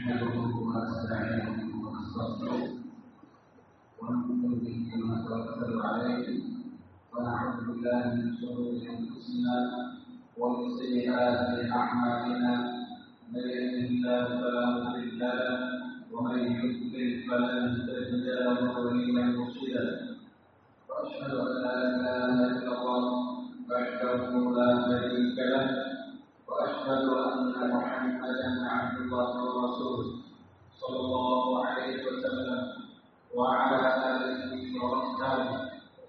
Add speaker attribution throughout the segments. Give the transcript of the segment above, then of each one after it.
Speaker 1: نحمده ونستعينه ونستغفره ونؤمن به ونتوكل عليه ونعوذ بالله من شرور انفسنا ومن سيئات اعمالنا من يهده الله فلا مضل له ومن يضلل فلن تجد له وليا مرشدا واشهد ان لا اله الا الله وحده لا شريك له واشهد ان محمدا عبد الله ورسوله صلى الله عليه وسلم وعلى اله واصحابه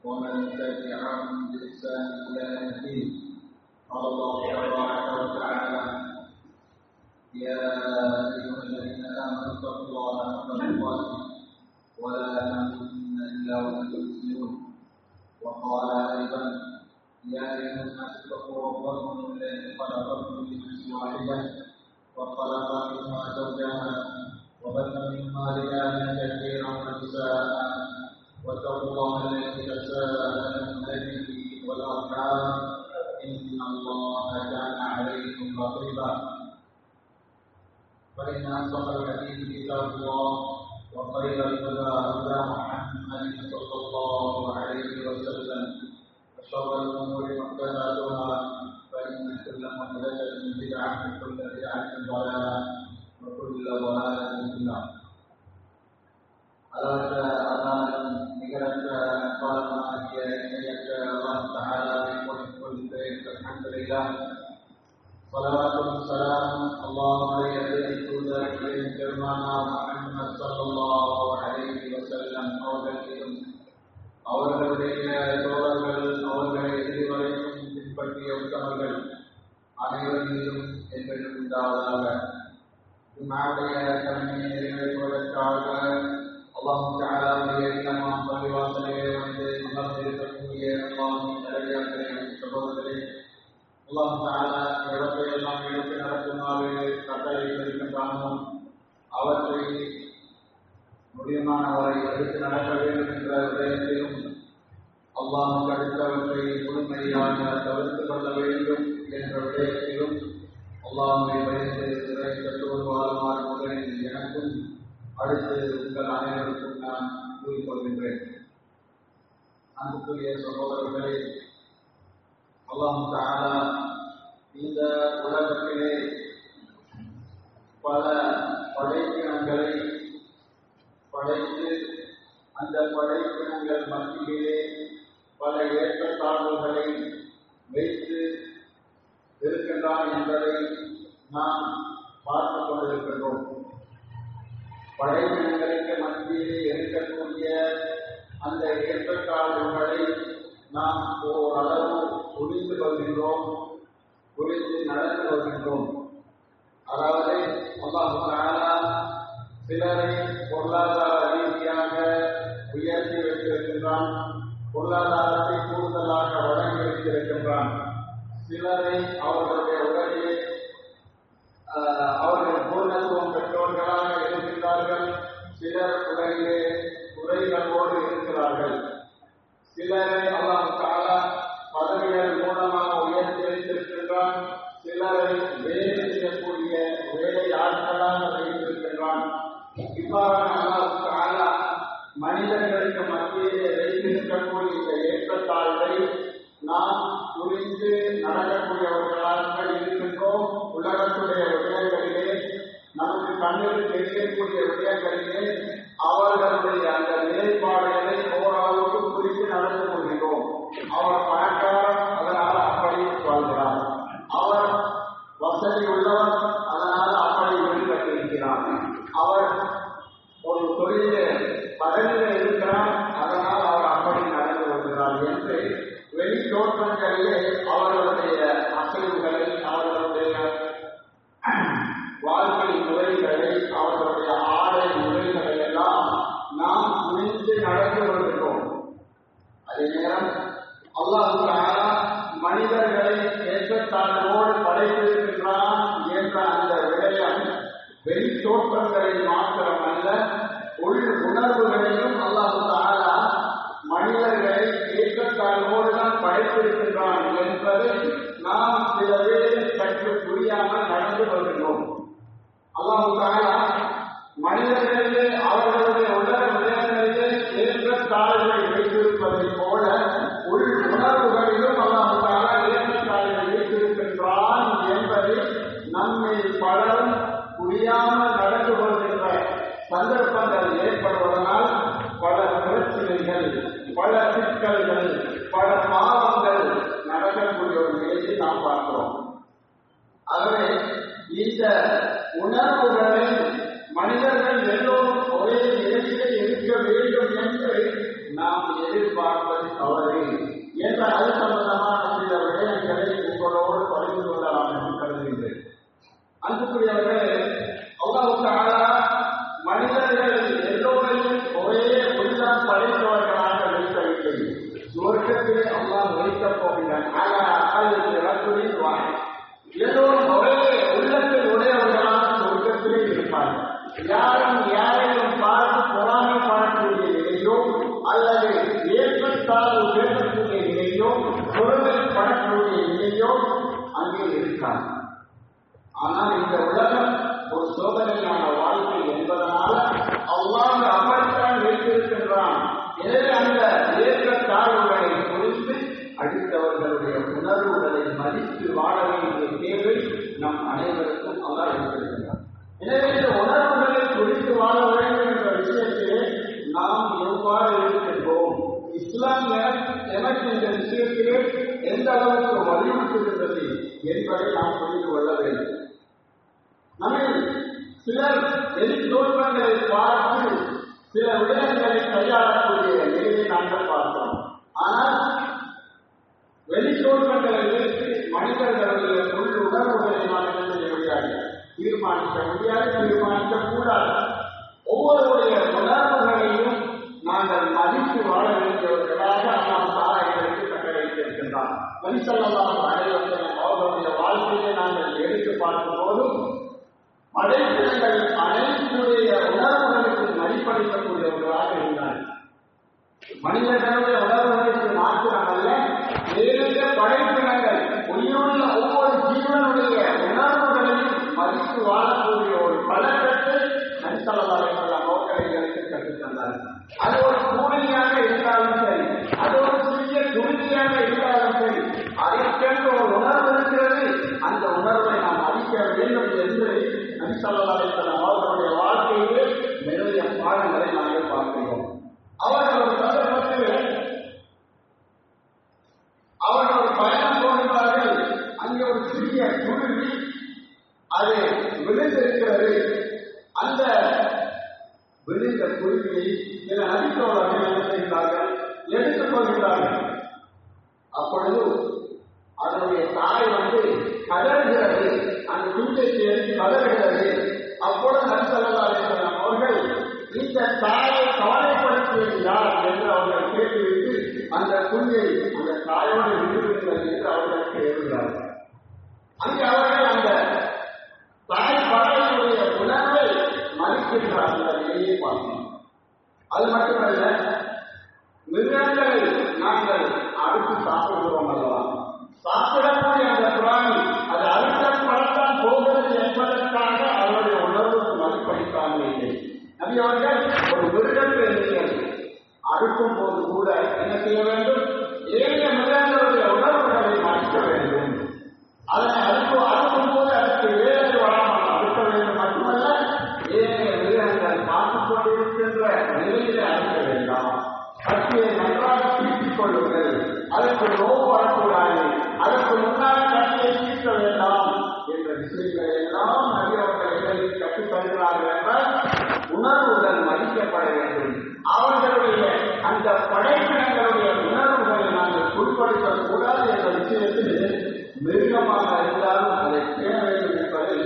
Speaker 1: ومن تبعهم باحسان الى يوم الدين. قال الله تبارك وتعالى: يا ايها الذين امنوا اتقوا الله حق تقاته ولا تموتن الا وانتم مسلمون. وقال ايضا: يا ايها الناس اتقوا ربكم الذي خلقكم من نفس واحده وخلق منها زوجها وبث منهما رجالا كثيرا ونساء واتقوا الله الذي تساءلون به والارحام ان الله كان عليكم رقيبا. فان اصدق الحديث كتاب الله وخير الهدى هدى محمد صلى الله عليه وسلم وشر الامور محدثاتها فان كل محدثه بدعه وكل بدعه ضلاله وكل ضلاله في النار. அளவற்ற அல்லாஹ்வின் நிகரற்ற அன்பாளனாகிய இணையற்ற அல்லாஹ் தஆலாவை போற்றிக் அல்ஹம்துலில்லாஹ். ஸலவாத்தும் ஸலாமும் அல்லாஹ்வுடைய தூதர் பெருமானார் முஹம்மது ஸல்லல்லாஹு அலைஹி வஸல்லம் அவர்களிலும் அவர்களுடைய தோழர்கள் அவர்களை இதுவரைக்கும் பின்பற்றிய உத்தமர்கள் அனைவரிலும் என்றும் உண்டாவதாக. இம்மாவுடைய கடமையை நிறைவேற்றுவதற்காக அல்லாஹ் தஆலாவுடைய இல்லமாம் பள்ளிவாசலிலே வந்து அமர்ந்திருக்கக்கூடிய அல்லாஹ்வின் நல்லடியார்களே, சகோதரர்களே, அல்லாஹ் தஆலா எவற்றையெல்லாம் எடுத்து நடக்குமாறு கட்டளையிட்டிருக்கின்றானோ அவற்றை முடியுமானவரை எடுத்து நடக்க வேண்டும் என்ற விடயத்திலும் அல்லாஹ் அடுத்தவற்றை முழுமையாக தவிர்த்து கொள்ள வேண்டும் என்ற விடயத்திலும் அல்லாஹ்வை பயந்து இறைத்தோடு வாழுமாறு முதலில் எனக்கும் அடுத்து உங்கள் அனைவருக்கும் நான் கூறிக்கொள்கின்றேன். அன்புக்குரிய சகோதரர்களே, அல்லாஹ் தஆலா இந்த உலகத்திலே பல படைப்பினங்களை படைத்து அந்த படைப்பினங்கள் மத்தியிலே பல ஏற்றத்தாழ்வுகளை வைத்து இருக்கின்றான் என்பதை நாம் பார்த்து கொண்டிருக்கின்றோம். படைப்பினங்களுக்கு மத்தியிலே இருக்கக்கூடிய அந்த ஏற்றத்தாழ்வுகளை நாம் ஓரளவு புரிந்து கொள்கின்றோம், புரிந்து நடந்து கொள்கின்றோம். அதாவது அல்லாஹ் தஆலா சிலரை பொருளாதார ரீதியாக உயர்த்தி வைத்திருக்கின்றான், பொருளாதாரத்தை கூடுதலாக வழங்கி வைத்திருக்கின்றான். சிலரை அவர்களுடைய உடலிலே அவர்கள் பூர்ணத்துவம் பெற்றோர்களாக இருக்கின்றார்கள், சிலர் உடலிலே குறைகளோடு இருக்கிறார்கள். சிலரை அல்லாஹ் தஆலா பதவிகள் மூலமாக உயர்த்தி வைத்திருக்கின்றான், சிலரை வேலை செய்யக்கூடிய வேலை ஆட்களாக வைத்திருக்கின்றான். இவ்வாறான அல்லாஹ் தஆலா மனிதர்களுக்கு மத்தியிலே வைத்திருக்கக்கூடிய இந்த ஏற்றத்தாழ்வை நாம் புரிந்து நடக்கக்கூடியவர்களாக இருக்கின்றோம். உலகத்துடைய விடயங்களிலே நமக்கு கண்ணில் தெரியக்கூடிய விடயங்களிலே அவர்களுடைய அந்த நிலைப்பாடுகளை ஓரளவுக்கு குறித்து நடந்து கொள்கிறோம். அவர் பணக்காரர், அதனால் அப்படி வாழ்கிறார். அவர் வசதி உள்ளவர், அதனால் அப்படி வெளிப்பட்டிருக்கிறார். அவர் ஒரு தொழிலே பதவியில் இருக்கிறார், அதனால் அவர் அப்படி நடந்து கொள்கிறார் என்று வெளி தோற்றங்களிலே அவர்களுடைய அசைவுகளை, அவர்களுடைய வாழ்க்கை முறைகளை, அவர்களுடைய ஆடை முறைகளை எல்லாம் நாம் புரிந்து நடந்து கொள்கிறோம். அதே நேரம் அல்லாஹ் தஆலா மனிதர்களை ஏற்றத்தாழ்வோடு படைத்திருக்கின்றான் என்ற அந்த விடயம் வெளி தோற்றங்களை மாத்திரமல்ல, உள் உணர்வுகளையும் அல்லாஹ் தஆலா மனிதர்களை ஏற்றத்தாழ்வோடு தான் படைத்திருக்கின்றான் என்பதை நாம் சில வேளை சற்று புரியாமல் நடந்து கொள்கின்றோம். அல்லாஹ் தஆலா
Speaker 2: யாரும் யாரையும் பார்த்து பொறாமைப்படக்கூடிய நிலையோ அல்லது ஏற்றத்தாழ்வு பேசக்கூடிய நிலையோ பொறுமைப்படக்கூடிய நிலையோ அங்கே இருக்காது. ஆனால் இந்த உலகம் ஒரு சோதனையான வாழ்க்கை என்பதனால அல்லாஹ் அப்படித்தான் வைத்திருக்கின்றான். எனவே அந்த ஏற்றத்தாழ்வுகளை புரிந்து அடுத்தவர்களுடைய உணர்வுகளை மதித்து வாழ வேண்டிய தேவை நம் அனைவருக்கும் அல்லாஹ் வைத்திருக்கின்றான். எனவே இந்த உணர்வுகளை குறித்து வாழ வேண்டும் என்ற விஷயத்திலே நாம் எவ்வாறு இருக்கின்றோம், இஸ்லாம் எனக்கு இந்த விஷயத்திலே எந்த அளவுக்கு வலியுறுத்துகின்றது என்பதை நாம் புரிந்து கொள்ள வேண்டும். நம்மில் சிலர் வெளித்தோற்றங்களை பார்த்து சில விடயங்களை கையாளக்கூடிய நிலையை நாங்கள் பார்த்தோம். ஆனால் வெளித்தோற்றங்களை வைத்து மனிதர்களுடைய உள் உணர்வுகளை நாம் என்ன செய்ய முடியாது, தீர்மானிக்க முடியாது, தீர்மானிக்க கூடாது. ஒவ்வொருடைய உணர்வுகளையும் நாங்கள் மதித்து வாழ வேண்டியவர்களாக நாம் சாராயங்களுக்கு கட்டளையிட்டிருக்கின்றார். நபி ஸல்லல்லாஹு அலைஹி வஸல்லம் அவர்களுடைய வாழ்க்கையை நாங்கள் எடுத்து பார்க்கும் போதும் படைப்பினங்கள் அனைத்துடைய உணர்வுகளுக்கு மதிப்பளிக்கக்கூடியவர்களாக இருந்தார்கள். மனிதர்களுடைய உணர்வுகளுக்கு மாத்திரமல்ல, வேறிய படைப்பினங்கள் உயிருள்ள ஒவ்வொரு ஜீவனுடைய உணர்வுகளையும் மதித்து வாழக்கூடிய ஒரு பழக்கத்தை நபி ஸல்லல்லாஹு அலைஹி வஸல்லம் அவர்களுக்கு கற்றுத்தந்தார்கள். அது ஒரு கூலியாக இருந்தாலும் சரி, அது ஒரு சிறிய துணியாக இருந்தாலும் சரி, அதற்கென்று ஒரு உணர்வு இருக்கிறது. அந்த உணர்வை நாம் மதிக்க வேண்டும் என்று நபி ஸல்லல்லாஹு அலைஹி வஸல்லம் அவர்களுடைய வாழ்க்கையிலே நிறைய பாடங்களை நாங்கள் பார்க்கிறோம். அவர்கள் ஒரு சந்தர்ப்பத்தில் அவர்கள் ஒரு பயணம் போகிறார்கள். அங்கே ஒரு சிறிய குருவி அது விழுந்திருக்கிறது. அந்த விழுந்த குருவியை சில நபித்தோழர்கள் என்ன செய்கிறார்கள், எடுத்துக் கொள்கிறார்கள். அப்பொழுது அதனுடைய தாய் கதறுகிறது, அந்த குஞ்சை சேர்ந்து கதறுகிறது. அப்பொழுது நபி ஸல்லல்லாஹு அலைஹி வஸல்லம் அவர்கள் இந்த தாயை கவலைப்படுத்தியது யார் என்று அவர்கள் கேட்டுவிட்டு அந்த குஞ்சை அந்த தாயோடு விடுவிடுங்கள் என்று அவர்களுக்கு எழுதுகிறார்கள். அங்கே அவர்கள் அந்த தாய் படையினுடைய உணர்வை மதிக்கின்ற அந்த நிலையை பார்க்கணும். அது மட்டுமல்ல, மிருகங்களை நாங்கள் அறுத்து சாப்பிடுகிறோம் அல்லவா, சாப்பிடக்கூடிய அந்த பிராணி அது அறுக்கப்படத்தான் போகிறது என்பதற்காக அவருடைய உணர்வுக்கு மதிப்பளிக்காமல் இல்லை. நபி அவர்கள் ஒரு மிருகத்தை நீங்கள் அறுக்கும் போது கூட என்ன செய்ய வேண்டும், ஏனைய மிருகங்களுடைய உணர்வுகளை மதிக்க வேண்டும். அதனை அறுக்கும் போது அதற்கு வேலை வராமல் அறுக்க வேண்டும். மட்டுமல்ல, ஏனைய மிருகங்கள் பார்த்துக் கொண்டிருக்கின்ற நிலையிலே அறுக்க வேண்டாம். கட்டியை நன்றாக தீட்டிக் கொள்ளுங்கள், அதற்கு நோவு வரக்கூடாது, அதற்கு முன்னால் கட்டியை தீர்க்க வேண்டாம் என்ற விஷயங்களை எல்லாம் நபி அவர்கள் எங்களுக்கு கற்றுத் தருகிறார்கள் என்றால் உணர்வுகள் மதிக்கப்பட வேண்டும். அவர்களுடைய அந்த படைப்பினங்களுடைய உணர்வுகளை நாங்கள் உட்படுத்தக் கூடாது என்ற விஷயத்தில் மிருகமாக இருந்தாலும் அதை பேண வேண்டும் என்பதை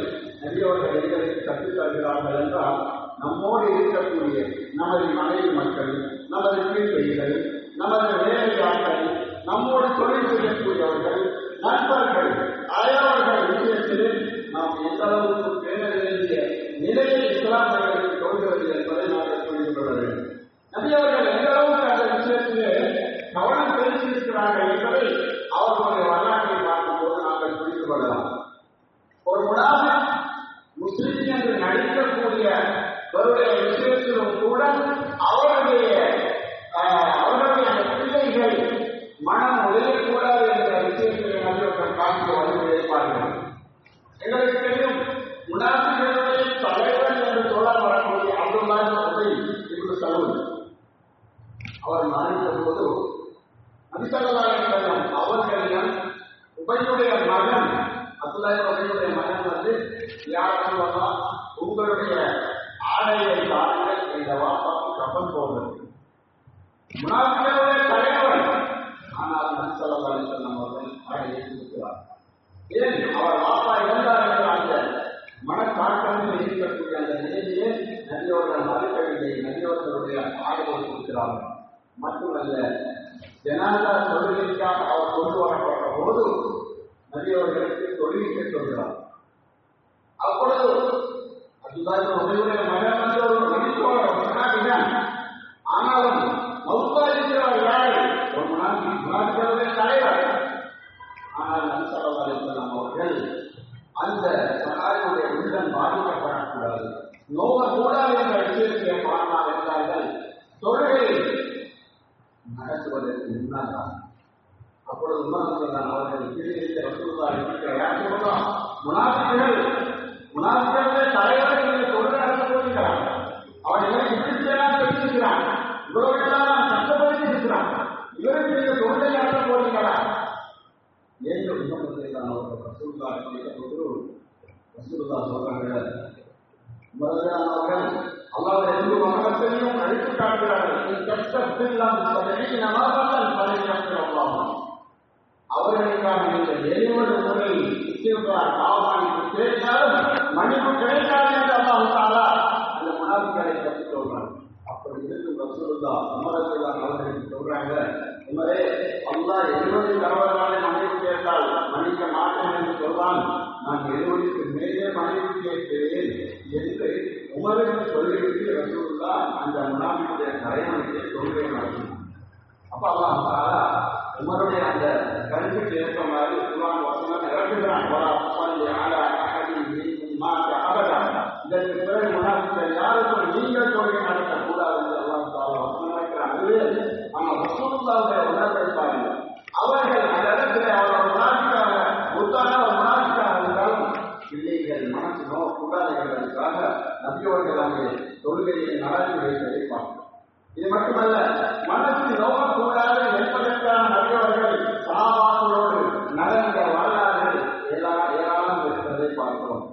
Speaker 2: நபி அவர்கள் எங்களுக்கு கற்றுத் தருகிறார்கள் என்றால் நம்மோடு இருக்கக்கூடிய நமது மனைவி மக்கள், நமது கீழ்ப்பைகள், நமது வேலையாட்கள், நம்மோடு தொழில் செய்யக்கூடியவர்கள், நண்பர்கள், அயலவர்கள் விஷயத்தில் நாம் எந்த அளவுக்கு பேண வேண்டிய நிலையை இஸ்லாம் எங்களுக்கு சொல்கிறது என்பதை நாங்கள் புரிந்து கொள்ள வேண்டும். நபி அவர்கள் எந்த அளவுக்கு அந்த விஷயத்திலே கவனம் செலுத்தியிருக்கிறார்கள் என்பதை அவர்களுடைய வரலாற்றை பார்க்கும்போது நாங்கள் புரிந்து கொள்ளலாம். ஒரு முனாஃபிக் முஸ்லிம் என்று நடிக்கக்கூடிய அவருடைய விஷயத்திலும் கூட அவருடைய அந்த பிள்ளைகள் மனம் உடையக்கூடாது என்ற விஷயத்தில் நபர்கள் காட்சி வழிபார்கள். எங்களுக்கு தெரியும், முனாஃபிகளுடைய தலைவர் என்று சொல்ல வரக்கூடிய அப்துல்லாஹ் உபை இப்னு சலூல் அவர் மரணித்த போது நபி ஸல்லல்லாஹு அலைஹி வஸல்லம் அவர்களிடம் உபையுடைய மகன் அப்துல்லாஹ் உபையுடைய மகன் யார் சொல்லலாம், உங்களுடைய ஆடையை தாருங்கள், இந்த வாப்பாக்கு கப்பல் போகிறது. முனாஃபிகளுடைய தலைவர், ஆனால் நபி ஸல்லல்லாஹு அலைஹி வஸல்லம் அவர்கள் ஆடையை கொடுக்கிறார். ஏன் அவர் வாப்பா இருந்தார் என்ற அந்த மனத்தாக்கத்தில் இருக்கக்கூடிய அந்த நிலையிலே நபியவர்கள் மறுக்கவில்லை, நபியவர்களுடைய ஆடையை கொடுக்கிறார்கள். மட்டுமல்ல, ஜனாதா தொழுகைக்காக அவர் கொண்டு வரப்பட்ட போது நபியவர்களுக்கு தொழுகைக்கு சொல்கிறார். அப்பொழுது அப்துல்லாஹ் உபையுடைய மகன் நோவக்கூடாது என்ற விஷயத்திலே பார்த்தால் என்றார்கள் தொழுகை நடத்துவதற்கு முன்னால்தான். அப்பொழுது உமர் அவர்கள் திருநெல்வேலி ரசூலுல்லாஹி யார் சொல்லலாம், முனாஃபிக்குகளே தலைவர்கள் தொழுகை நடத்த போகிறார், அவர்களை இப்படித்தான் பேசியிருக்கிறான், இவர்களெல்லாம் கஷ்டப்படுத்தி இருக்கிறான், இவருக்கு நீங்க தொழுகை நடத்த போகிறீங்களா என்று உமர் அவர்கள் ரசூலுல்லாஹி கேட்டபோது ரசூலுல்லாஹ் சொல்றாங்க, அவர்கள் அல்லாஹ்வுடைய எந்த மகத்தையும் அழித்து காட்டுகிறார்கள், அவர்களுக்காக நீங்கள் 70 முறை பாவமானிக்கு கேட்டாலும் மன்னிப்பு கிடைக்காது என்று அல்லாஹ் தஆலா அந்த முனாஃபிக்களை பற்றி சொல்றாங்க. அப்படி இருக்கும் ரசூலுல்லாஹ் உமரல்லாஹ் அவர்களுக்கு சொல்றாங்க, உமரே அல்லாஹ் 70 தடவைகளை மன்னிப்பு கேட்டால் மன்னிக்க மாட்டேன் என்று சொல்றான், நான் 70க்கு மேலே மன்னிப்பு கேட்கிறேன் என்று உமருக்கு சொல்லிவிட்டு ரசூலுல்லாஹ் அந்த முனாஃபிக்குடைய தலைவனுக்கு சொல்றே நடத்தினார். அப்ப அல்லாஹ் தஆலா உமருடைய அந்த கருத்துக்கு ஏற்ற மாதிரி குர்ஆன் வசனம் இறக்குகிறான். இதற்கு பிறகு முனாஃபிக்குகள் யாருக்கும் நீங்கள் தொழுகை நடத்தக்கூடாது என்று அல்லாஹ் தஆலா வசனம் இறக்கிறான். அதுவே ஆனால் ரசூலுல்லாஹ்வுடைய உணர்வை பாருங்கள், அவர்கள் அந்த இடத்துல அவர்கள் முனாஃபிக்காக முத்தான ஒரு முனாஃபிக்காக இருந்தாலும் பிள்ளைகள் மனசு நோக்கூடாது என்பதற்காக நபியவர்கள் அங்கே தொழுகையை நடத்தி வைத்ததை பார்க்கிறோம். இது மட்டுமல்ல, மனசு நோக்கக்கூடாது என்பதற்கான நபியவர்கள் சஹாபாக்களோடு நடந்த வரலாறுகள் ஏராளம் இருக்கிறதை பார்க்கிறோம்.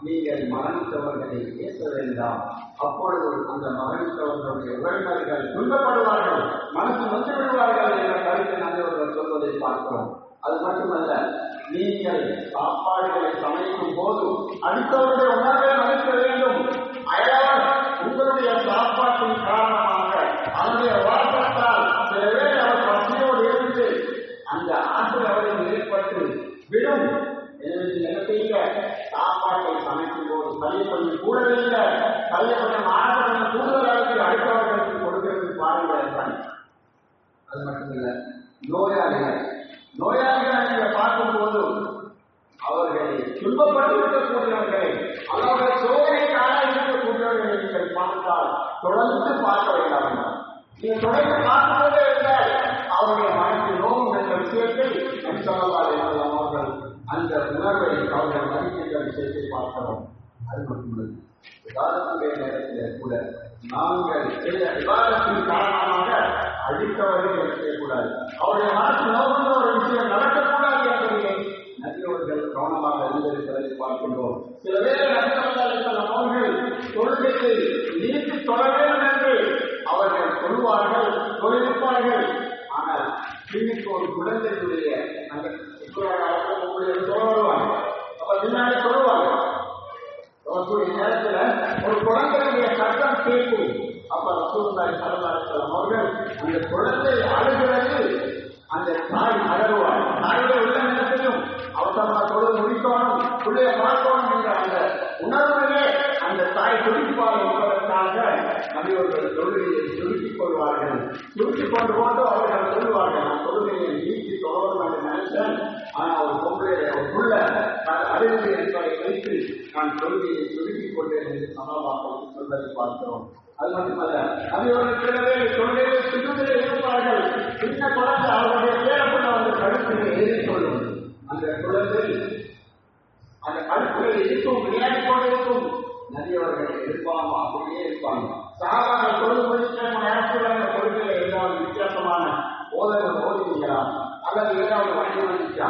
Speaker 2: நீங்கள் மரணித்தவர்களை பேச வேண்டாம், அப்பொழுது அந்த மரணித்தவர்களுடைய உறவினர்கள் துன்பப்படுவார்கள், மனசு வந்து விடுவார்கள் என்ற கருத்தை நபியவர்கள் சொல்வதை பார்க்கிறோம். அது மட்டுமல்ல, நீங்கள் சாப்பாடுகளை சமைக்கும் போது அடுத்தவருடைய உணர்வை மதிக்க வேண்டும். அயலவர் உங்களுடைய சாப்பாட்டின் காரணமாக அவருடைய வாசத்தால் சில பேர் அவர் பசியோடு இருந்து அந்த ஆற்றல் அவரில் ஏற்பட்டு விடும். எனவே என்ன செய்ய, சாப்பாட்டை சமைக்கும் போது கல்வி கொஞ்சம் கூடவே இல்லை, கல்வி கொஞ்சம் ஆற்றல் கூடுதலாக அடுத்தவர்களுக்கு கொடுக்கிறது பாருங்கள் தான். அது மட்டுமில்லை, நோயாளிகளை நீங்கள் பார்க்கும்போது அவர்களை துன்பப்பட்டு இருக்கக்கூடியவர்களை அவருடைய சோதனைக்காக இருக்கக்கூடியவர்களை நீங்கள் பார்த்தால் தொடர்ந்து பார்க்க வேண்டாம். நீங்கள் தொடர்ந்து பார்க்கிறதே இருந்தால் அவருடைய மனத்தில் நோவும் என்ற விஷயத்தை அவர்கள் அந்த உணர்வை அவர்கள் மதிக்கின்ற விஷயத்தை பார்க்கிறோம். அது மட்டுமல்ல, விவாதத்துடைய நேரத்தில் கூட நாங்கள் விவாதத்தின் காரணமாக அழித்தவர்கள் செய்யக்கூடாது, அவருடைய மனசு நோக்கின்ற ஒரு விஷயம் நடக்கக்கூடாது என்பதை நபியவர்கள் கவனமாக இருந்திருக்கிறதை பார்க்கின்றோம். சில பேர் அவர்கள் தொழுகையை நீட்டி தொட வேண்டும் என்று அவர்கள் சொல்வார்கள், தொழில்ப்பார்கள். ஆனால் பின்னுக்கு ஒரு குழந்தையுடைய வருவாங்க, அப்ப பின்னாடி சொல்லுவாங்க, நேரத்தில் ஒரு குழந்தையுடைய சட்டம் கேட்கும். அப்ப ரசூலுல்லாஹி ஸல்லல்லாஹு அலைஹி வஸல்லம் அவர்கள் அந்த குழந்தை அழுகிறது, அந்த தாய் அழகுவார், தாயோட உள்ள நேரத்திலும் அவசரமாக தொழுது முடிக்கணும், பிள்ளைய பார்க்கணும் என்ற அந்த உணர்விலே அந்த தாய் துடிப்பார் என்பதற்காக நபியவர்கள் தொழுகையை சுருக்கிக் கொள்வார்கள். சுருக்கிக் கொண்டு கொண்டு அவர்கள் சொல்லுவார்கள், நான் தொழுகையை நீக்கி தொடரும் என்று நினைச்சேன், ஆனால் ஒரு பொம்பளைய ஒரு புள்ள அழுகு என்பதை வைத்து நான் தொழுகையை சுருக்கிக் கொண்டேன் என்று சமமாக்கள் சொல்வதை பார்க்கிறோம். அது மட்டுமல்ல, நபியவர்கள் தொழுகையை சுற்றுதிலே இருப்பார்கள், சின்ன குழந்தை அவருடைய பேரப்பட்ட அந்த கழுத்திலே ஏறிக்கொள்ளும், அந்த குழந்தை அந்த கழுத்திலே இருக்கும், விளையாடி கொண்டு இருக்கும். நபியவர்கள் இருப்பாங்க, அப்படியே இருப்பாங்க. சஹாபாக்கள் தொழுது முடித்த நேரத்தில் அந்த கொள்கையில ஏதாவது வித்தியாசமான ஓதுவீங்களா அல்லது ஏதாவது வழி வந்துச்சா?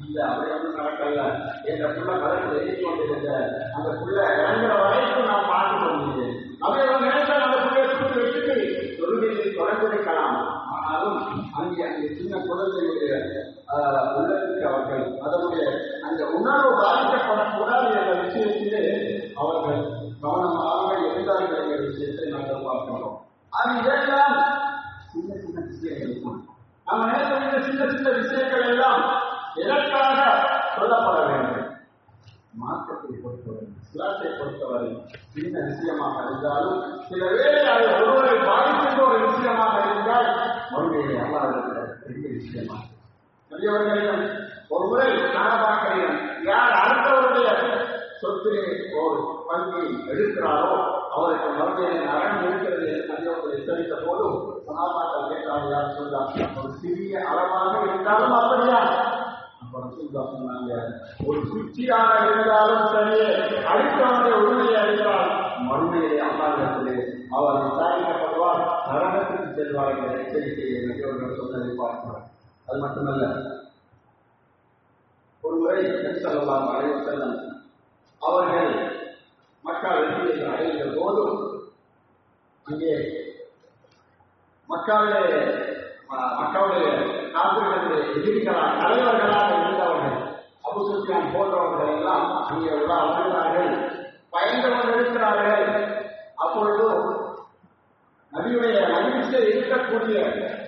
Speaker 2: இல்ல, அப்படி ஒன்றும் நடக்கல. என்ற புள்ள கலத்தில் எழுதி கொண்டிருந்த அந்த புள்ள இறங்குற வரைக்கும் நான் பார்த்து கொண்டிருந்தேன். நபியவர்கள் நினைத்தால் அந்த புள்ளையை சுற்றி வச்சுட்டு தொழுகையை தொடர்பிருக்கலாம். ஆனாலும் அங்கே சின்ன குழந்தையுடைய உள்ளத்துக்கு அவர்கள் அதனுடைய அந்த உணர்வு பாதிக்கப்படக்கூடாது என்ற விஷயத்திலே அவர்கள் கவனமாக இருந்தார்கள் என்ற விஷயத்தை நாங்கள் பார்க்கிறோம். அது இதெல்லாம் சின்ன சின்ன விஷயங்கள் இருக்கும். நம்ம நினைத்த சின்ன சின்ன விஷயங்கள் எல்லாம் எதற்காக சொல்லப்பட வேண்டும்? மார்க்கத்தை பொறுத்தவரை, இஸ்லாத்தை பொறுத்தவரை சின்ன விஷயமாக இருந்தாலும் சில வேளை அது ஒருவரை பாதிக்கின்ற ஒரு விஷயமாக இருந்தால் மறுமையை அல்லாஹ்விடத்தில் பெரிய விஷயமாக. பெரியவர்களிடம் ஒரு முறை நான் பார்க்கிறேன், யார் அடுத்தவருடைய சொத்திலே ஒரு பங்கை எடுக்கிறாரோ அவருக்கு மறுமையிலே நரகம் இருக்கிறது என்று நபியவர்கள் எச்சரித்த போதும் சகாபாக்கள் கேட்டார்கள், யார் சொல்றாங்க, ஒரு சிறிய அளவாக இருந்தாலும் அப்படியா? அப்புறம் சொல்றா சொன்னாங்க, ஒரு குச்சியாக இருந்தாலும் சரியே அடுத்தவனுடைய உரிமையை அளித்தால் மறுமையிலே அல்லாஹ்விடத்திலே அவர் விசாரிக்கப்படுவார், நரகத்துக்கு செல்வார் என்ற எச்சரிக்கையை நபியவர்கள் சொன்னதை பார்க்கிறார். அது மட்டுமல்ல, ஒரு முறை நபி ஸல்லல்லாஹு அலைஹி வஸல்லம் அவர்கள் மக்கா வெற்றியை அடைந்த போதும் அங்கே மக்காவுடைய காப்பிர்களுடைய எதிரிகளாக தலைவர்களாக இருந்தவர்கள் அபூ சுஃபியான் போன்றவர்கள் எல்லாம் அங்கே வருகிறார்கள், பயந்து கொண்டிருக்கிறார்கள். அப்பொழுது நபியுடைய மகிழ்ச்சியை இருக்கக்கூடிய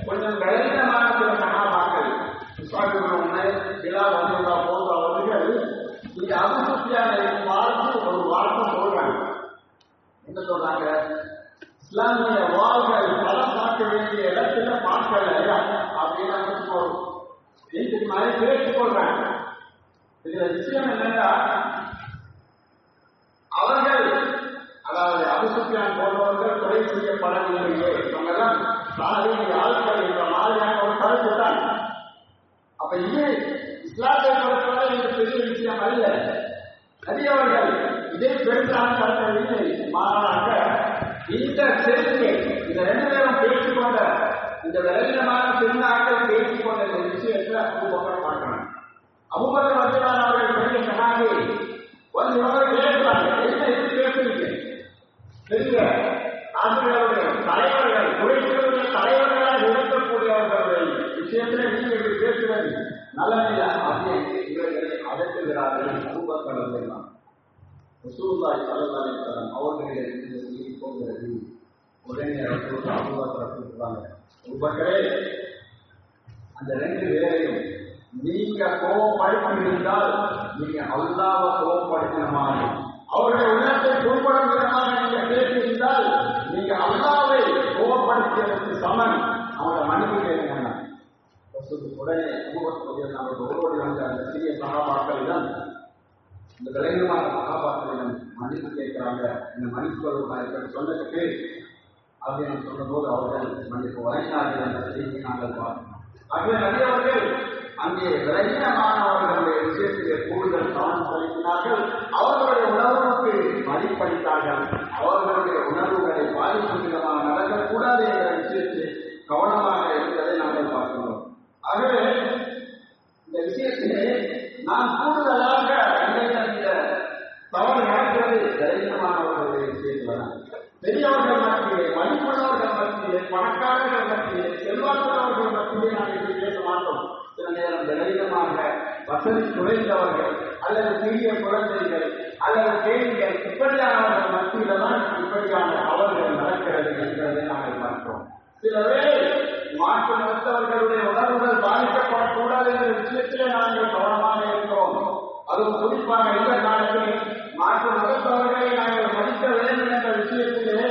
Speaker 2: கொஞ்சம் கலைஞமான சில சகாபாக்கள் போன்றவர்கள் இந்த அபூ சுஃபியானை பார்த்து ஒரு வார்த்தை சொல்றாங்க. என்ன சொல்றாங்க? இஸ்லாமிய வாள்கள் பலம் பார்க்க வேண்டிய இடத்துல பார்க்கல அப்படின்னு மாதிரி பேசிக் கொள்றாங்க. இதுல விஷயம் என்னன்னா, அவர்கள் அதாவது அபூ சுஃபியான் போன்றவர்கள் கொலை செய்யப்படவில்லையே, இவங்கெல்லாம் சாதிய ஆட்கள் என்ற மாதிரியான ஒரு கருத்து தான். அப்ப இது இஸ்லாத்தை பொறுத்தவரை இது பெரிய விஷயம் அல்ல. நபி அவர்கள் இதை பெருசான கருத்தவில்லை, மாறாக இந்த செய்தியை இந்த ரெண்டு பேரும் பேசிக்கொண்ட இந்த விரைவிலமான பெருநாட்கள் பேசிக்கொண்ட இந்த விஷயத்தை அபூபக்கர் பார்க்கிறாங்க. அபூபக்கர் ரலியல்லாஹு அவர்கள் பெரிய சஹாபி, வந்து இவர்கள் கேட்கிறாங்க, என்ன இது பேசுறீங்க? பெரிய ஆசிரியர்களுடைய தலைவர்கள், குறைகளுடைய தலைவர்களாக இருக்கக்கூடியவர்களுடைய விஷயத்துல நீங்க இப்படி பேசுவது நல்லதில்லை அப்படின்னு இவர்களை அதட்டுகிறார்கள். அபூபக்கர் ரலியல்லாஹு ரசூலுல்லாஹி ஸல்லல்லாஹு அலைஹி வஸல்லம் அவர்களிடத்தில் செய்தி போகிறது. உடனே ரசூலுல்லாஹி அபூபக்கர் சொல்றாங்க, அபூபக்கரே, அந்த ரெண்டு பேரையும் நீங்க கோபப்படுத்தியிருந்தால் நீங்க அல்லாஹ்வை கோபப்படுத்தின மாதிரி, அவருடைய உள்ளத்தை புண்படுத்துகிறமாக நீங்க பேசியிருந்தால் நீங்க அல்லாஹ்வை கோபப்படுத்தியதற்கு சமன், அவங்கள மன்னிப்பு கேட்க. உடனே அபூபக்கர் ஒருவடி வந்த அந்த சிறிய சகாபாக்களிடம், இந்த விளைவுமான சகாபாக்களிடம் மன்னிப்பு கேட்கிறாங்க. இந்த மன்னிப்பு சொன்னதுக்கு அப்படின்னு சொன்னபோது அவர்கள் மன்னிப்பு வழங்கினார்கள் என்ற செய்தியை நாங்கள் பார்க்கிறோம். ஆகவே நிறைய அவர்கள் அங்கே விளைவினமானவர்களுடைய விஷயத்திலே கூடுதல் கவனம் செலுத்தினார்கள். அவர்களுடைய உணர்வுக்கு மதிப்பளித்தார்கள். அவர்களுடைய உணர்வுகளை பாதிக்கும் விதமாக நடக்கக்கூடாது என்ற விஷயத்தில் கவனமாக இருந்ததை நாங்கள் பார்க்கிறோம். ஆகவே இந்த விஷயத்திலே நாம் கூடுதலாக இந்த தவறு நடக்கிறது விளைவினமானவர்களுடைய விஷயத்தில் பெரியவர்கள் மத்தியிலே, மதிப்புள்ளவர்கள் மத்தியிலே, பணக்காரர்கள் மத்தியிலே, செல்வாக்குள்ளவர்கள் மத்தியிலே நாம் இப்படி பேச மாட்டோம். சில நேரம் விளைவினமாக வசதி குறைந்தவர்கள் அல்லது சிறிய குழந்தைகள் அல்லது கேள்விகள் இப்படியானவர்கள் மத்தியில தான் இப்படியான அவர்கள் நடக்கிறது என்கிறதை நாங்கள் பார்க்கிறோம். சில வேளை மாற்று மருத்துவர்களுடைய உணர்வுகள் பாதிக்கப்படக்கூடாது என்ற விஷயத்திலே நாங்கள் கவனமாக இருக்கிறோம். அதுவும் குறிப்பாக இந்த காலத்தில் மாற்று மருத்துவர்களை நாங்கள் மதிக்க வேண்டும் என்ற விஷயத்திலே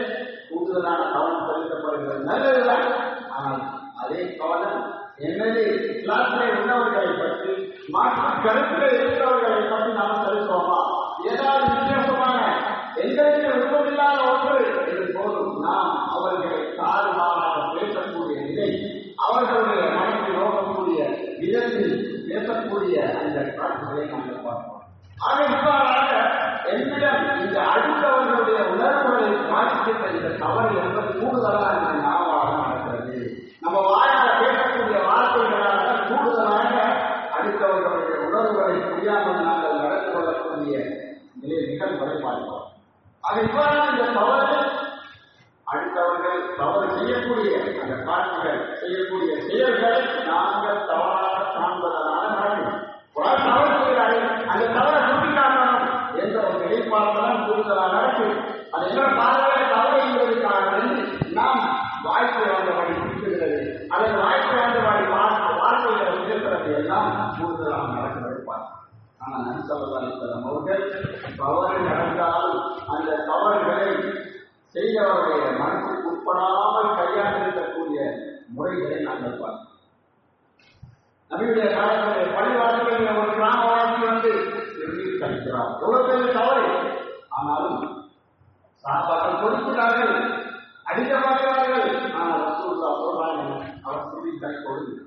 Speaker 2: கூடுதலான கவனம் செலுத்தப்படுகிறது. நல்லதுதான். ஆனால் அதே கவனம் என்னது இஸ்லாத்திலே உள்ளவர்களை பற்றி, மாற்று கருத்தில் இருக்கிறவர்களை பற்றி நாம் செலுத்துவோமா? ஏதாவது வித்தியாசமான எங்களுக்கு விருப்பமில்லாத ஒன்று என்று போதும் நாம் அவர்களை தாறுமாறாக பேசக்கூடிய நிலை, அவர்களுடைய மனத்தை நோக்கக்கூடிய விதத்தில் பேசக்கூடிய அந்த காட்சிகளை நாங்கள் பார்க்கிறோம். ஆக இவ்வாறாக என்னிடம் இந்த அடுத்தவர்களுடைய உணர்வுகளை பாதிக்கின்ற இந்த தவறு என்பது கூடுதலாக இந்த நாவாக நடக்கிறது. நம்ம வாயால பேசக்கூடிய வார்த்தைகளாக கூடுதலாக அடுத்தவர்களுடைய உணர்வுகளை புரியாமல் நாங்கள் நடந்து கொள்ளக்கூடிய நிலை நிகழ்வுகளை பார்க்கிறோம். ஆக இவ்வாறான இந்த தவறு அடுத்தவர்கள் தவறு செய்யக்கூடிய அந்த காட்சிகள், செய்யக்கூடிய செயல்களை நாங்கள் தவறாக காண்பதனால நடக்கும். தவறு செய்கிறார்கள், அந்த தவறை சுட்டிக்காட்டணும் என்ற ஒரு நிலைப்பாடுதான் கூடுதலாக நடக்கும். அது என்ன பார்வையை தவறு என்பதற்காக நாம் வாய்ப்பை வந்தபடி சுட்டுகிறது அல்லது வாய்ப்பை வந்தபடி வார்த்தைகளை பேசுறது எல்லாம் கூடுதலாக நடக்கிறது பார்க்கிறோம். ஆனால் நபி ஸல்லல்லாஹு அலைஹி வஸல்லம் அவர்கள் தவறு நடந்தால் அந்த தவறுகளை செய்தவருடைய மனசுக்கு உட்படாமல் கையாண்டிருக்கக்கூடிய முறைகளை நாங்கள் பார்க்கிறோம். நபியுடைய காலத்திலே பள்ளிவாசலில் ஒரு கிராமவாசி வந்து எழுதி கழிக்கிறார். எவ்வளவு பெரிய தவறு! ஆனாலும் சாப்பாட்டை கொடுக்கிறார்கள், அடிக்க பார்க்கிறார்கள். ஆனால் ரசூலுல்லாஹ் சொல்றாங்க, அவர் சொல்லி கை கொடுங்க,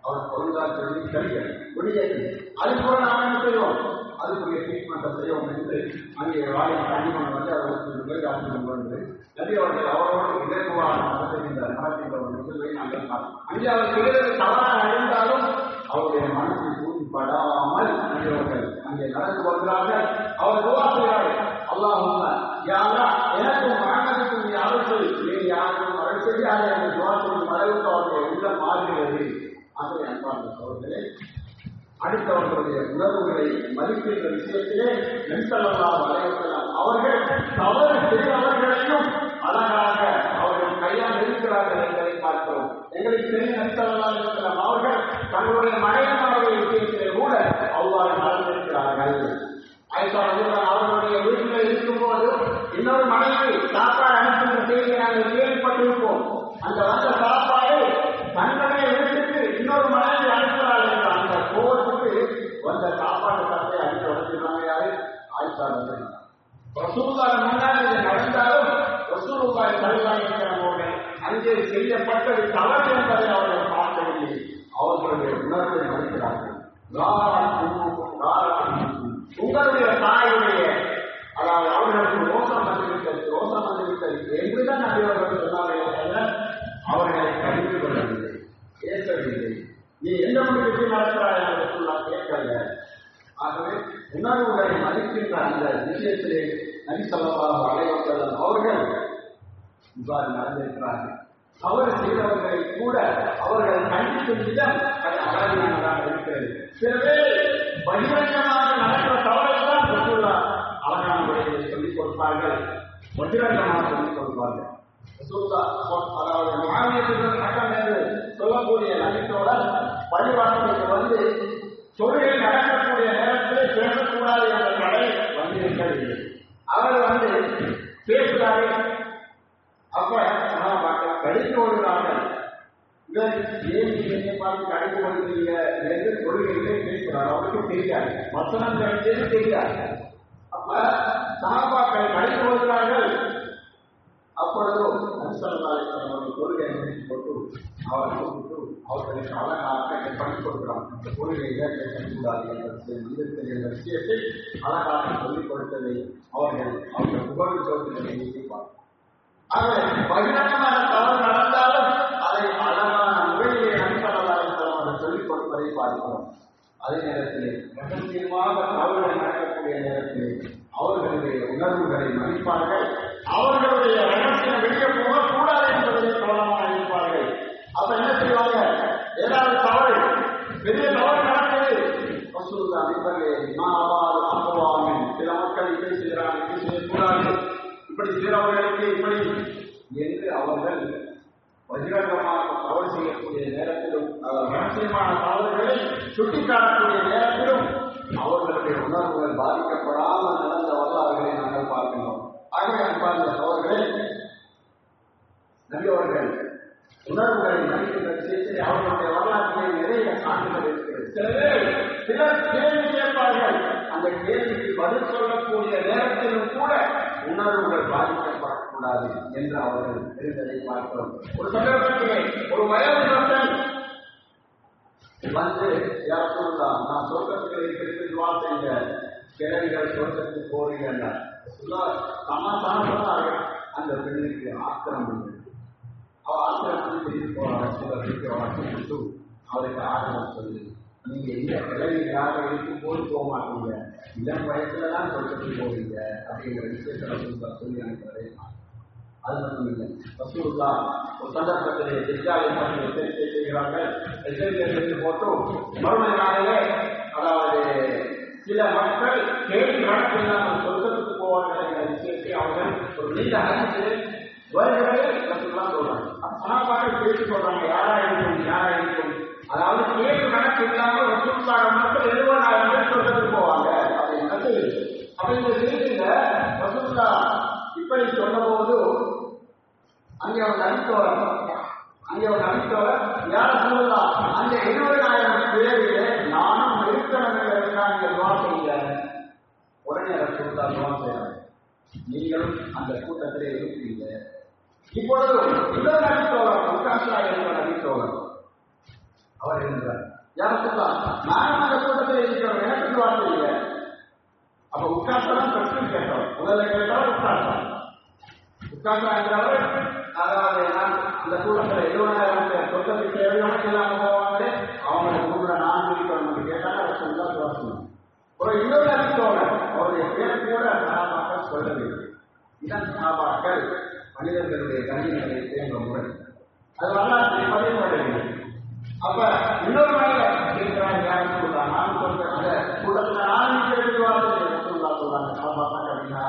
Speaker 2: அவர் பொருந்தால் சொல்லி கழிகள் வெளியேறு. அது கூட நாம் என்ன செய்வோம், அதுக்குரிய ட்ரீட்மெண்ட்டை செய்வோம் என்று அங்கே வாழை தனிமன் வந்து அவர்களுக்கு டாக்டர் வந்து நிறைய அவர்கள் அவரோடு இலகுவான நடத்துகின்ற ஒரு நிகழ்வை நாங்கள் பார்த்தோம். அங்கே அவர் செய்கிறது தவறாக இருந்தாலும் அவருடைய மனதில் தூண்டிப்படாமல் நடிகர்கள் அங்கே நடந்து வருகிறார்கள். அவர் துவா செய்கிறார்கள், அல்லாஹும்ம யா அல்லாஹ் எனக்கும் மகனுக்கும் நீ அருள் செய், நீ யாருக்கும் அருள் செய்யாதே என்று துவா செய்யும் அளவுக்கு அவருடைய உள்ளம் மாறுகிறது. ஆகவே அன்பார்ந்த சகோதரர்களே, அடுத்தவர்களுடைய உணர்வுகளை மதிக்கின்ற விஷயத்திலே நபி ஸல்லல்லாஹு அலைஹி வஸல்லம் அவர்கள் தவறு செய்தவர்களையும் அழகாக அவர்கள் கையால் இருக்கிறார்கள் என்பதை பார்க்கிறோம். எங்களுக்கு தெரியும், நபி ஸல்லல்லாஹு அலைஹி வஸல்லம் அவர்கள் தங்களுடைய மனைவிமாருடைய விஷயத்திலே கூட அவ்வாறு நடந்திருக்கிறார்கள். ஆயிஷா ரலியல்லாஹு அவர்களுடைய வீட்டில் இருக்கும்போது இன்னொரு மனைவி சாப்பாடு அனுப்புகிற செய்தியை நாங்கள் கேள்விப்பட்டிருப்போம். அந்த வந்த சாப்பாடு தன்னுடைய வீட்டுக்கு இன்னொரு மனைவி அனுப்புகிறாள் என்ற அந்த கோபத்துக்கு வந்த சாப்பாடு சாப்பிட்டு அடித்து உடச்சிருந்தாங்க. யாரு? ஆயிஷா ரலியல்லாஹு. ரசூலுல்லாஹ் முன்னாடி நடந்தாலும் ரசூலுல்லாஹ் ஸல்லல்லாஹு அலைஹி வஸல்லம் அங்கே செய்யப்பட்டது தவறு என்பதை அவர்கள் பார்க்கவில்லை. அவர்களுடைய உணர்வை மதிக்கிறார்கள். உங்களுடைய தாயுடைய, அதாவது அவர்களுக்கு ரோசம் வந்துவிட்டது என்றுதான் நபியவர்கள் சொன்னார்கள். அவர்களை கடிந்து கொள்ளவில்லை, பேசவில்லை. நீ எந்த முடிவுக்கு நடக்கிறாய் என்று சொல்ல கேட்கல. ஆகவே உணர்வுகளை மதிக்கின்ற அந்த விஷயத்திலே நபி ஸல்லல்லாஹு அலைஹி வஸல்லம் அவர்கள் இவ்வாறு நடந்திருக்கிறார்கள். தவறு செய்தவர்களை கூட அவர்கள் கண்டிக்கும் விதம் அழகானதாக இருக்கிறது. சிலவே பகிரங்கமாக நடக்கிற தவறைத்தான் ரசூலுல்லாஹ் அழகான முறையை சொல்லிக் கொடுப்பார்கள், பகிரங்கமாக சொல்லிக் கொடுப்பார்கள். அதாவது மாநிலத்தின் சட்டம் என்று சொல்லக்கூடிய நபித்தோழர் பள்ளிவாசலுக்கு வந்து தொழிலை நடக்கக்கூடிய நேரத்திலே பேசக்கூடாது என்ற தடை வந்து இருக்கவில்லை. அவர் வந்து பேசுகிறாரு. அப்ப கடித்து கொள்கிறார்கள். ஏன் பார்த்து கடித்து கொள்கிறீங்க என்று தொழில்களை பேசுகிறார். அவருக்கு தெரியாது, வசனம் கிடைத்தது தெரியாது. அப்ப சஹாபாக்கள் கடித்து கொள்கிறார்கள். அப்பொழுதும் நபி ஸல்லல்லாஹு அலைஹி வஸல்லம் தொழுகை போட்டு அவர் கூப்பிட்டு அவர்களுக்கு அழகாக படித்துக் கொடுக்கிறார். இந்த தொழுகையை பேசக்கூடாது என்ற விஷயத்தை அழகாக சொல்லிக் கொடுத்ததை அவர்கள் புகழ் தோற்றத்தை நீக்கிப்பார். ஆகவே பகிரங்கமான தவறு நடந்தாலும் அதை அழகான முறையிலே நபி ஸல்லல்லாஹு அலைஹி வஸல்லம் அவர்கள் சொல்லிக் கொடுப்பதை பார்க்கிறோம். அதே நேரத்திலே ரகசியமாக தவறுகள் நடக்கக்கூடிய நேரத்திலே அவர்களுடைய உணர்வுகளை மதிப்பார்கள். அவர்களுடைய ரகசியம் வெளியே போகக்கூடாது என்பதை கவனமாக இருப்பார்கள். அப்ப என்ன செய்வாங்க, ஏதாவது தவறு பெரிய தவறு நடக்குது, ரசூலுல்லாஹ் அன்பர்களே சில மக்கள் இப்படி செய்கிறாங்க, இப்படி செய்யக்கூடாது, இப்படி செய்கிறவர்களுக்கு இப்படி என்று அவர்கள் பகிரங்கமாக தவறு செய்யக்கூடிய நேரத்திலும் ரகசியமான தவறுகளை சுட்டிக்காட்டக்கூடிய நேரத்திலும் அவர்களுடைய உணர்வுகள் பாதிக்கப்படாமல் நடந்த வரலாறுகளை நாங்கள் பார்க்கிறோம். ஆகவே அன்பார்ந்த சகோதரர்களே, நபி அவர்கள் உணர்வுகளை மதிக்கின்ற விஷயத்தில் அவர்களுடைய வரலாற்றிலே நிறைய சான்றுகள் இருக்கிறது. சிலர் கேள்வி கேட்பார்கள், அந்த கேள்விக்கு பதில் சொல்லக்கூடிய நேரத்திலும் கூட உணர்வுகள் பாதிக்கப்படக்கூடாது என்று அவர்கள் தெரிந்ததை பார்க்கிறோம். ஒரு சந்தர்ப்பத்திலே ஒரு வயோதிபர்கள் வந்து யார் சொல்லலாம், நான் சொர்க்கத்துக்கு இருக்கிறது வாழ்க்கைங்க கிழவிகள் சொர்க்கத்துக்கு போறீங்க சமாதானம். அந்த பெண்ணுக்கு ஆத்திரம் அவள் ஆத்திரத்தில் தெரிந்து போறாங்க. அவருக்கு ஆதரவு சொல்லி, நீங்க இந்த கிழவிகளாக இருக்கும் போது போக மாட்டீங்க, இளம் வயசுலதான் சொர்க்கத்துக்கு போவீங்க அப்படிங்கிற விஷயத்தை சொல்லி அனுப்புறதே. அது மட்டும் இல்லை, ரசூலுல்லாஹ் ஒரு சந்தர்ப்பத்திலே தஜ்ஜாலை பற்றி எச்சரிக்கை செய்கிறார்கள். எச்சரிக்கை போட்டு மறுமை நாளிலே, அதாவது சில மக்கள் கேள்வி நடத்தினால் சொர்க்கத்துக்கு போவார்கள் என்ற விஷயத்தை அவர்கள் ஒரு நீண்ட ஹதீஸிலே வருகிறதை ரசூலுல்லாஹ் சொல்றாங்க. சஹாபாக்கள் பேசி சொல்றாங்க, யாரா இருக்கும், அதாவது கேள்வி கணக்கு இல்லாமல் ரசூலுல்லாஹ் மக்கள் 70,000 பேர் சொர்க்கத்துக்கு போவாங்க அப்படின்னு. அப்ப இந்த செய்தியில ரசூலுல்லாஹ் இப்படி சொன்னபோது அங்கே அவர் நடித்தவர் யார் சொல்லலாம், அந்த 70,000 பேரிலே நானும் இருக்கணும் துவா செய்ய. உடனே ரசூலுல்லாஹ் துவா செய்யறாங்க, நீங்களும் அந்த கூட்டத்திலே இருப்பீங்க. இப்பொழுது இன்னொரு நபித்தோழர் உட்காசா என்ற நபித்தோழர் அவர் இருந்தார். யார் சொல்லலாம், நானும் அந்த கூட்டத்தில் இருக்கிறோம், எனக்கு வார்த்தை இல்லை. அப்ப உட்காசாதான் பிரச்சனை கேட்டோம். முதல்ல கேட்டவர் உட்காசா என்றவர், அதாவது அந்த கூட்டத்தில் 70,000 சொந்தத்துக்கு தேவையான இல்லாம போவாங்க. அவங்களை கூடுற 4 இருக்கணும் கேட்டாங்க. அதை சொல்லா சொல்லணும். ஒரு இன்னொரு நபித்தோழர், அவருடைய பேரை கூட சகாபாக்கள் சொல்லவில்லை. இதான் சகாபாக்கள் மனிதர்களுடைய கணிதங்களை தேர்ந்த முறை. அது வரலாற்றை பதிவு. அப்ப இன்னொரு மனிதர் இருக்கிறாங்க. யாரும் சொல்றாங்க, நான் சொல்றேன் அந்த கூட்டத்தில் நான் சொல்றாங்க சகாபாக்கள் அப்படின்னா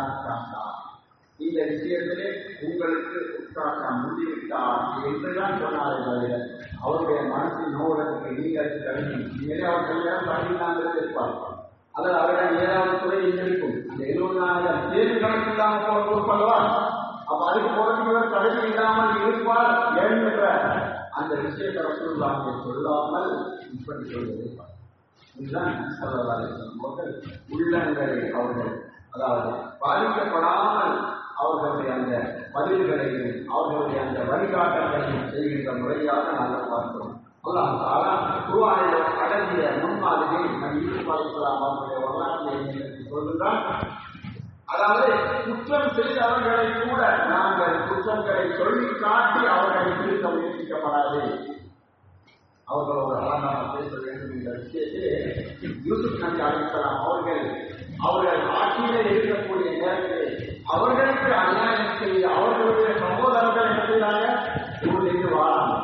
Speaker 2: இந்த விஷயத்திலே உங்களுக்கு உட்காசா முந்திவிட்டார் என்றுதான் சொன்னாரே தவிர அவருடைய மனசின் நோக்கத்துக்கு நீங்கள் கழிக்கும் அவர் கல்யாணம் பண்ணினாங்க இருப்பார்கள். அதாவது அவரிடம் ஏதாவது துறை இருக்கும். அந்த 70,000 தேர்வு கணக்கு இல்லாமல் கொடுப்பல்லவா. அப்ப அதுக்கு போறதுக்கு தகுதி இல்லாமல் இருப்பார் என்ற அந்த விஷயத்தை ரசூலுல்லாஹி சொல்லாமல் இப்படி சொல்வது. இதுதான் மக்கள் உள்ளங்களை அவர்கள் அதாவது பாதிக்கப்படாமல் அவர்களுடைய அந்த பதில்களையும் அவர்களுடைய அந்த வழிகாட்டங்களையும் செய்கின்ற முறையாக நாங்கள் பார்க்கிறோம். அல்லாஹ் தஆலா குர்ஆனில் அடங்கிய முன்மாதிரியை நபி யூசுப் அலைஹிஸ்ஸலாம் அவர்களுடைய வரலாற்றை சொல்லுகிறார். அதாவது குற்றம் செய்தவர்களை கூட நாங்கள் குற்றங்களை சொல்லி காட்டி அவர்களை திருத்த முயற்சிக்கப்படாது. அவர்கள் ஒரு அழகாக பேச வேண்டும் என்ற விஷயத்திலே யூசுப் நபி அலைஹிஸ்ஸலாம் அவர்கள் ஆட்சியிலே இருக்கக்கூடிய நேரத்தில் அவர்களுக்கு அநியாயம் செய்து அவர்களுடைய சகோதரர்கள் என்ன செய்தாங்க, ஊரிலிருந்து வாழாங்க.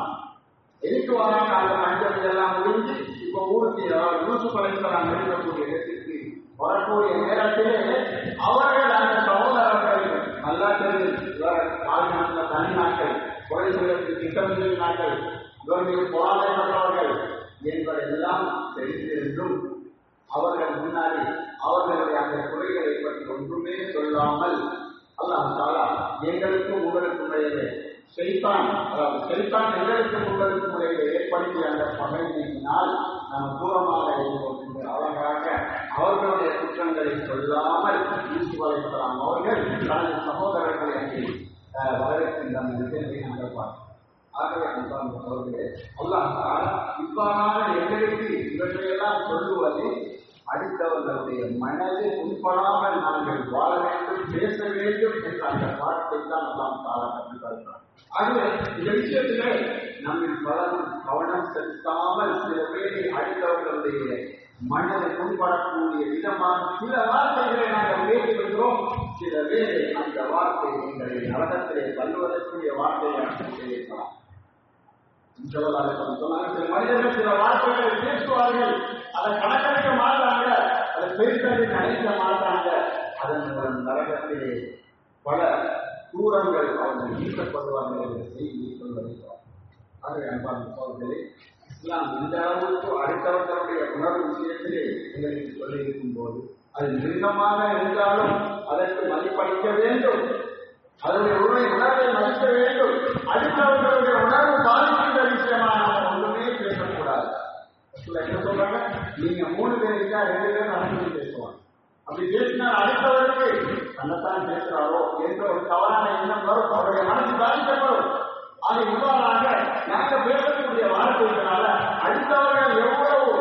Speaker 2: எதுக்கு வராங்க? அந்த பஞ்சம் எல்லாம் முடிஞ்சு இப்ப ஊருக்கு யூசுப் அலைஹிஸ்ஸலாம் இருக்கக்கூடிய இடத்திற்கு வரக்கூடிய நேரத்திலே அவர்கள் அந்த சகோதரர்கள் நல்லா தெரிந்து நாட்டில் தனி நாட்கள் கொலை செய்வதற்கு திட்டம் செய்தார்கள், இவர்கள் போராடப்பட்டவர்கள் என்பதெல்லாம் தெரிந்திருந்தும் அவர்கள் முன்னாடி அவர்களுடைய அந்த குறைகளை பற்றி ஒன்றுமே சொல்லாமல் அல்லாஹ் தஆலா எங்களுக்கும் உங்களுக்கும் இடையிலே ஷைத்தான் எங்களுக்கும் உங்களுக்கும் இடையிலே ஏற்படுத்திய அந்த பகைமையினால் நாம் தூரமாக இருந்தோம் என்று அழகாக அவர்களுடைய குற்றங்களை சொல்லாமல் யூசுப் அலைஹிஸ்ஸலாம் அவர்கள் தனது சகோதரர்களை அங்கே வரவேற்கின்ற நிகழ்வை நாங்கள் பார்த்தோம். ஆகவே அவர்களே அல்லாஹ் தஆலா இவ்வாறான எங்களுக்கு இவற்றையெல்லாம் சொல்லுவது அடுத்தவர்களுடைய மனதை உட்படாமல் நாங்கள் வாழ வேண்டும், பேச வேண்டும் என்ற அந்த பாடத்தை தான் அல்லாஹ் தஆலா கற்றுத் தருகிறார். ஆகவே இந்த விஷயத்திலே நம்மில் பலரும் கவனம் செலுத்தாமல் சில பேரை அடுத்தவர்களுடைய மனதை முன்படக்கூடிய விதமான சில வார்த்தைகளை நாங்கள் பேசி வருகிறோம். சில பேரை அந்த வார்த்தை எங்களை நரகத்திலே தள்ளுவதற்குரிய வார்த்தையாக செய்யலாம். சில மனிதர்கள் சில வார்த்தைகளை பேசுவார்கள், அதை கணக்கெடுக்க மாட்டாங்க, அதை பேசுவதை நினைக்க மாட்டாங்க. அதன் மூலம் நரகத்திலே பல தூரங்கள் அவர்கள் ஈர்க்கப்படுவார்கள் என்ற செய்தி சொல்வதைத்தான். ஆகவே அன்பான சகோதரர்களே, இஸ்லாம் இந்த அளவுக்கு அடுத்தவர்களுடைய உணர்வு விஷயத்திலே எங்களுக்கு சொல்லியிருக்கும் போது அது மிருகமாக இருந்தாலும் அதற்கு மதிப்பளிக்க வேண்டும், அதனுடைய உணர்வை மதிக்க வேண்டும். அடுத்தவர்களுடைய உணர்வு பாதிக்கின்ற விஷயமா நாம் ஒன்றுமே பேசக்கூடாது. என்ன சொல்றாங்க, நீங்க 3 பேர் இருக்கா 2 பேர் நடந்து பேசுவாங்க. அப்படி பேசினால் அடுத்தவருக்கு தன்னைத்தான் பேசுறாரோ என்ற ஒரு தவறான எண்ணம் வரும், அவருடைய மனசு பாதிக்கப்படும். ஆக இவ்வாறாக நாங்கள் பேசக்கூடிய வார்த்தைகளால அடுத்தவர்கள் எவ்வளவு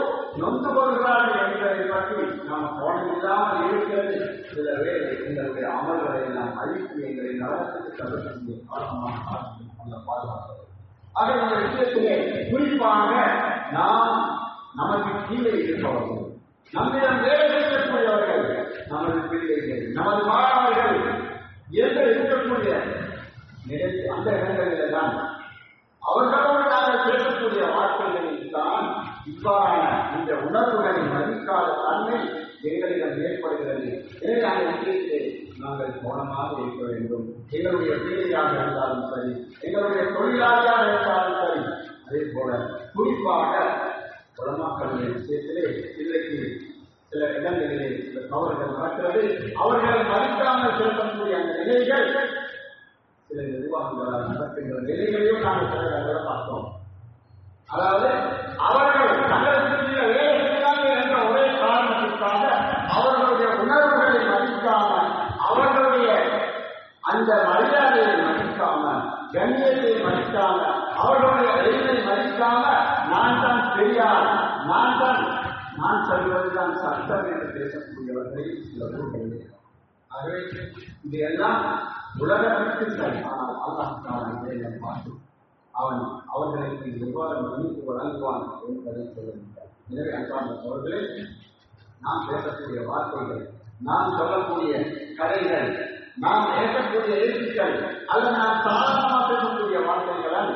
Speaker 2: நொந்து கொள்கிறார்கள் என்பதை பற்றி நாம் கவனம் இல்லாமல் இருக்கிறது. சில வேலை எங்களுடைய அமல்களை எல்லாம் அழித்து எங்களை நலத்துக்கு தவிர்க்கக்கூடிய காரணமாக அந்த பாதுகாப்பு. ஆக இந்த விஷயத்திலே குறிப்பாக நாம் நமக்கு கீழே இருப்பவர்கள், நம்மிடம் வேலை செய்யக்கூடியவர்கள், நமது பிள்ளைகள், நமது மாணவர்கள் என்று இருக்கக்கூடிய அந்த இடங்களில் தான் அவர்களோடு நாங்கள் பேசக்கூடிய வார்த்தைகளில் தான் இவ்வாறான இந்த உணர்வுகளை மதிக்காத தன்மை எங்களிடம் ஏற்படுகிறது. எனவே அந்த விஷயத்திலே நாங்கள் கவனமாக இருக்க வேண்டும். எங்களுடைய பிள்ளையாக இருந்தாலும் சரி, எங்களுடைய தொழிலாளியாக இருந்தாலும் சரி, அதே போல குறிப்பாக உலமாக்களுடைய விஷயத்திலே பிள்ளைக்கு சில இடங்களிலே சில தவறுகள் நடக்கிறது. அவர்களை மதிக்காமல் செலுத்தக்கூடிய அந்த நிலைகள் சில நிர்வாகங்களால் நடக்கின்ற நிலைகளையும் நாங்கள் சில இடங்களை பார்த்தோம். அதாவது அவர்கள் தங்களுக்கு வேலை செய்கிறார்கள் என்ற ஒரே காரணத்திற்காக அவர்களுடைய உணர்வுகளை மதிக்காமல் அவர்களுடைய கண்ணியத்தை மதிக்காம, அவர்களுடைய அறிவை மதிக்காம, நான் தான் பெரியார், நான் சொல்வதுதான் சட்டம் என்று பேசக்கூடியவர்களை சில ஊர்களில். ஆகவே இதையெல்லாம் உலகத்திற்கு சரி, ஆனால் அல்லாஹ் பார்த்து அவர்களுக்கு எவ்வாறு மன்னிப்பு வழங்குவான் என்பதை சொல்லுகிறார். எனவே அன்பார்ந்த அவர்களே, நாம் பேசக்கூடிய வார்த்தைகள், நாம் சொல்லக்கூடிய கதைகள், நாம் பேசக்கூடிய எழுத்துக்கள் அல்லது நாம் சாதாரணமாக பேசக்கூடிய வார்த்தைகளால்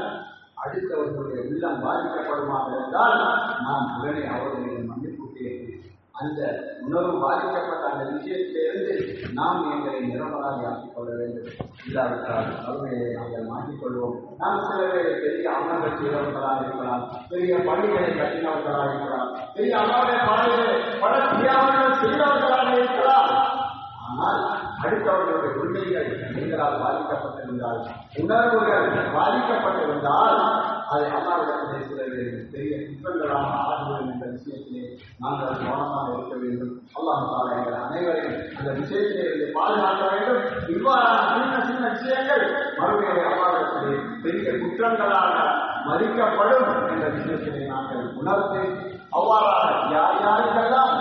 Speaker 2: அடுத்தவர்களுடைய உள்ளம் பாதிக்கப்படுமாக இருந்தால் நாம் உடனே அவர்களுடைய மன்னிப்பு கேட்டு அந்த உணர்வு பாதிக்கப்பட்ட அந்த விஷயத்திலிருந்து நாம் எங்களை நிரபராதி ஆக்கிக் கொள்ள வேண்டும். இல்லாவிட்டால் வறுமையை நாங்கள் மாற்றிக்கொள்வோம். நாம் சில பேரை பெரிய அமல்கள் செய்தவர்களாக இருக்கலாம், பெரிய பள்ளிகளை கட்டினவர்களாக இருக்கலாம், பெரிய அமர்வை பல தியாகங்கள் செய்தவர்களாக இருக்கலாம். ஆனால் அடுத்தவர்களுடைய உரிமைகள் எங்களால் பாதிக்கப்பட்டிருந்தால், உணர்வுகள் பாதிக்கப்பட்டிருந்தால் அதை அல்லாஹ்விடத்திலே சிலர் பெரிய குற்றங்களாக ஆகுவோம் என்ற விஷயத்திலே நாங்கள் கவனமாக இருக்க வேண்டும். அல்லாஹ் தஆலா எங்கள் அனைவரையும் அந்த விஷயத்திலே இருந்து பாதுகாக்க வேண்டும். இவ்வாறான சின்ன விஷயங்கள் மறுமையை அல்லாஹ்விடத்திலே பெரிய குற்றங்களாக மதிக்கப்படும் என்ற விஷயத்திலே நாங்கள் உணர்ந்து அவ்வாறாக யாருக்கெல்லாம்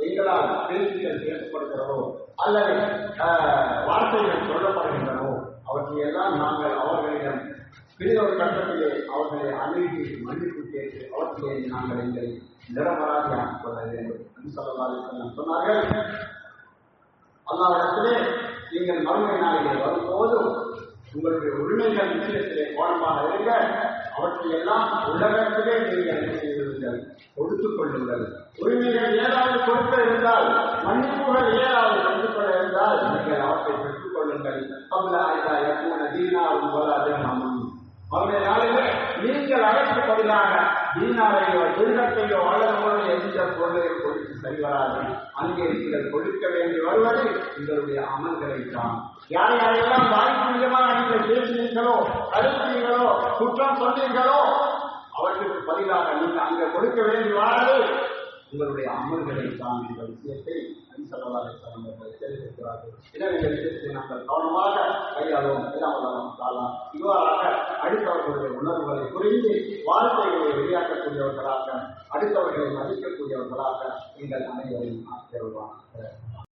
Speaker 2: எங்களால் பேச்சுகள் பேசப்படுகிறதோ அல்லது வார்த்தைகள் சொல்லப்படுகின்றனோ அவற்றையெல்லாம் நாங்கள் அவர்களிடம் பெரிய ஒரு கட்டத்திலே அவர்களை அணுகி மன்னிப்பு கேட்டு அவற்றிலே நாங்கள் எங்களை நிரபராதி ஆக்கிக் கொள்ள வேண்டும் என்று சொன்னார்கள். அல்லாஹ்விடத்திலே நீங்கள் மறுமை நாளிலே வரும்போது உங்களுடைய உரிமைகள் விஷயத்திலே கவனமாக இருங்க. அவற்றையெல்லாம் உலகத்திலே நீங்கள் என்ன செய்வீர்கள்? கொடுத்துக் கொள்ளுங்கள். உரிமைகள் ஏதாவது கொடுக்க இருந்தால், மன்னிப்புகள் ஏதாவது கொடுத்துக் கொள்ள இருந்தால் நீங்கள் அவற்றை பெற்றுக் கொள்ளுங்கள். அவருடைய நாளிலே நீங்கள் அதற்கு பதிலாக தீனாரையோ திருடத்தையோ அல்லது எந்த பொருளையோ கொடுத்து சரிவராது. அங்கே நீங்கள் கொடுக்க வேண்டி வருவது உங்களுடைய அமல்களை தான். யாரெல்லாம் வாய்ப்பு விதமாக நீங்கள் பேசினீர்களோ, கருத்துனீர்களோ, குற்றம் சொன்னீர்களோ அவற்றுக்கு பதிலாக நீங்கள் அங்கே கொடுக்க வேண்டி வாரது உங்களுடைய அமல்களை தான் என்ற விஷயத்தை தெரிவிக்கிறார்கள். எனவே இந்த விஷயத்தை நாங்கள் கவனமாக கையாளுவோம். இவ்வாறாக அடுத்தவர்களுடைய உணர்வுகளை புரிந்து வார்த்தைகளை வெளியாக்கக்கூடியவர்களாக, அடுத்தவர்களை மதிக்கக்கூடியவர்களாக எங்கள் அனைவரையும் ஆக்கிரவாக